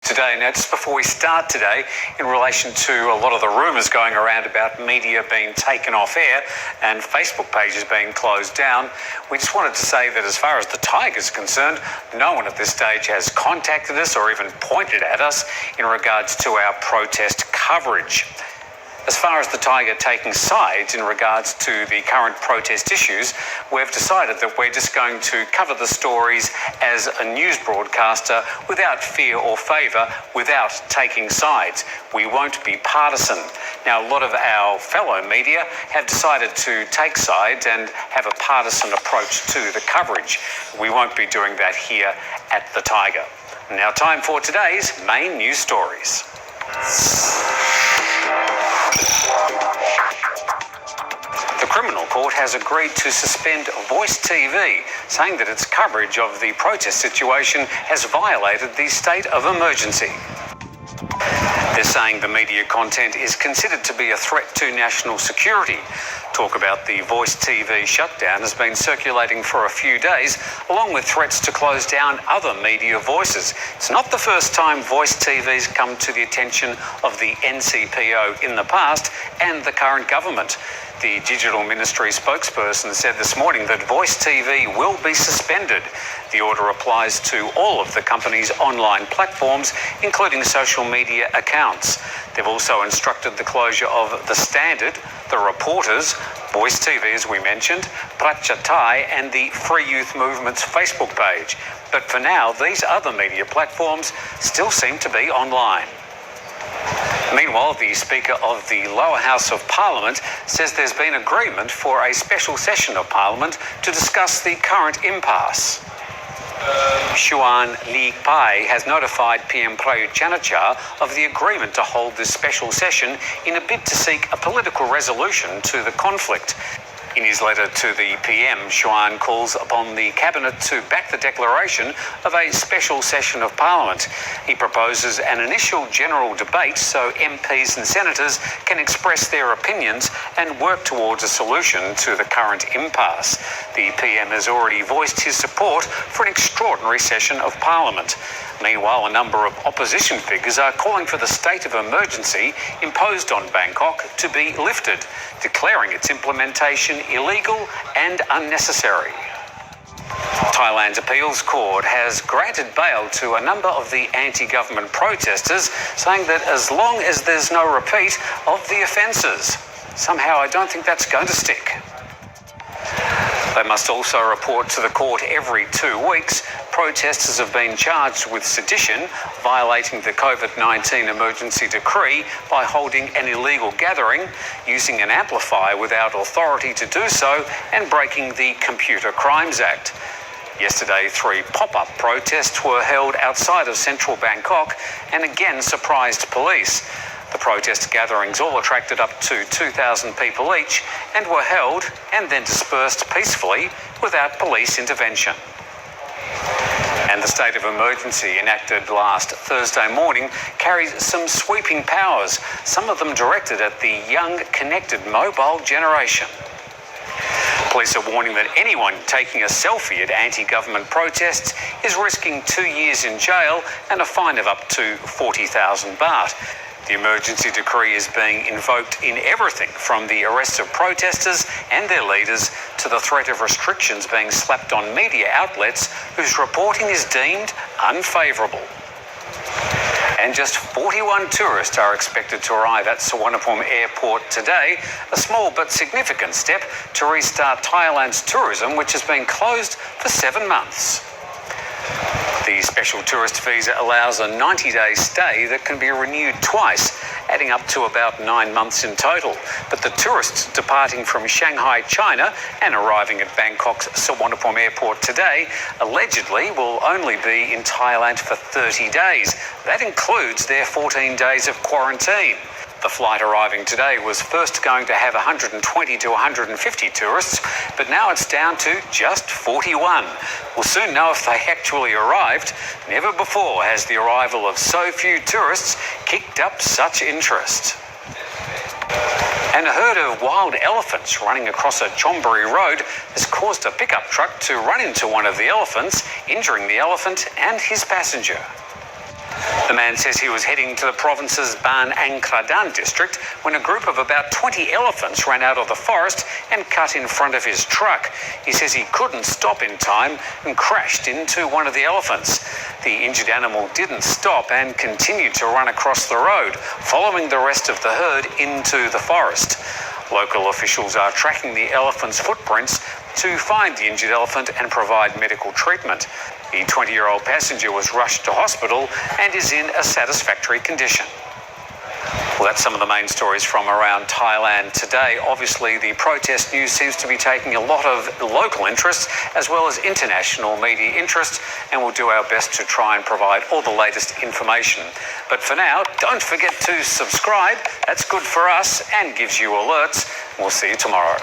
Today, now just before we start today, in relation to a lot of the rumours going around about media being taken off air and Facebook pages being closed down, we just wanted to say that as far as the Tiger is concerned, no one at this stage has contacted us or even pointed at us in regards to our protest coverage. As far as the Tiger taking sides in regards to the current protest issues, we've decided that we're just going to cover the stories as a news broadcaster without fear or favour, without taking sides. We won't be partisan. Now, a lot of our fellow media have decided to take sides and have a partisan approach to the coverage. We won't be doing that here at the Tiger. Now, time for today's main news stories. The Criminal Court has agreed to suspend Voice TV, saying that its coverage of the protest situation has violated the state of emergency. They're saying the media content is considered to be a threat to national security. Talk about the Voice TV shutdown has been circulating for a few days, along with threats to close down other media voices. It's not the first time Voice TV's come to the attention of the NCPO in the past and the current government. The Digital Ministry spokesperson said this morning that Voice TV will be suspended. The order applies to all of the company's online platforms, including social media accounts. They've also instructed the closure of The Standard, The Reporters, Voice TV, as we mentioned, PATTAYA and the Free Youth Movement's Facebook page. But for now, these other media platforms still seem to be online. Meanwhile, the Speaker of the Lower House of Parliament says there's been agreement for a special session of Parliament to discuss the current impasse. Xuan Li Pai has notified PM Prayut Chan-o-cha of the agreement to hold this special session in a bid to seek a political resolution to the conflict. In his letter to the PM, Xuan calls upon the Cabinet to back the declaration of a special session of Parliament. He proposes an initial general debate so MPs and senators can express their opinions and work towards a solution to the current impasse. The PM has already voiced his support for an extraordinary session of Parliament. Meanwhile, a number of opposition figures are calling for the state of emergency imposed on Bangkok to be lifted, declaring its implementation illegal and unnecessary. Thailand's appeals court has granted bail to a number of the anti-government protesters, saying that as long as there's no repeat of the offences. Somehow I don't think that's going to stick. They must also report to the court every 2 weeks. Protesters have been charged with sedition, violating the COVID-19 emergency decree by holding an illegal gathering, using an amplifier without authority to do so, and breaking the Computer Crimes Act. Yesterday, 3 pop-up protests were held outside of central Bangkok and again surprised police. The protest gatherings all attracted up to 2,000 people each and were held and then dispersed peacefully without police intervention. And the state of emergency enacted last Thursday morning carries some sweeping powers, some of them directed at the young, connected mobile generation. Police are warning that anyone taking a selfie at anti-government protests is risking 2 years in jail and a fine of up to 40,000 baht. The emergency decree is being invoked in everything from the arrest of protesters and their leaders to the threat of restrictions being slapped on media outlets whose reporting is deemed unfavourable. And just 41 tourists are expected to arrive at Suvarnabhumi Airport today, a small but significant step to restart Thailand's tourism, which has been closed for 7 months. The special tourist visa allows a 90-day stay that can be renewed twice, adding up to about 9 months in total. But the tourists departing from Shanghai, China, and arriving at Bangkok's Suvarnabhumi Airport today allegedly will only be in Thailand for 30 days. That includes their 14 days of quarantine. The flight arriving today was first going to have 120 to 150 tourists, but now it's down to just 41. We'll soon know if they actually arrived. Never before has the arrival of so few tourists kicked up such interest. And a herd of wild elephants running across a Chonburi road has caused a pickup truck to run into one of the elephants, injuring the elephant and his passenger. The man says he was heading to the province's Ban Angkradan district when a group of about 20 elephants ran out of the forest and cut in front of his truck. He says he couldn't stop in time and crashed into one of the elephants. The injured animal didn't stop and continued to run across the road, following the rest of the herd into the forest. Local officials are tracking the elephant's footprints to find the injured elephant and provide medical treatment. The 20-year-old passenger was rushed to hospital and is in a satisfactory condition. Well, that's some of the main stories from around Thailand today. Obviously, the protest news seems to be taking a lot of local interest as well as international media interest, and we'll do our best to try and provide all the latest information. But for now, don't forget to subscribe. That's good for us and gives you alerts. We'll see you tomorrow.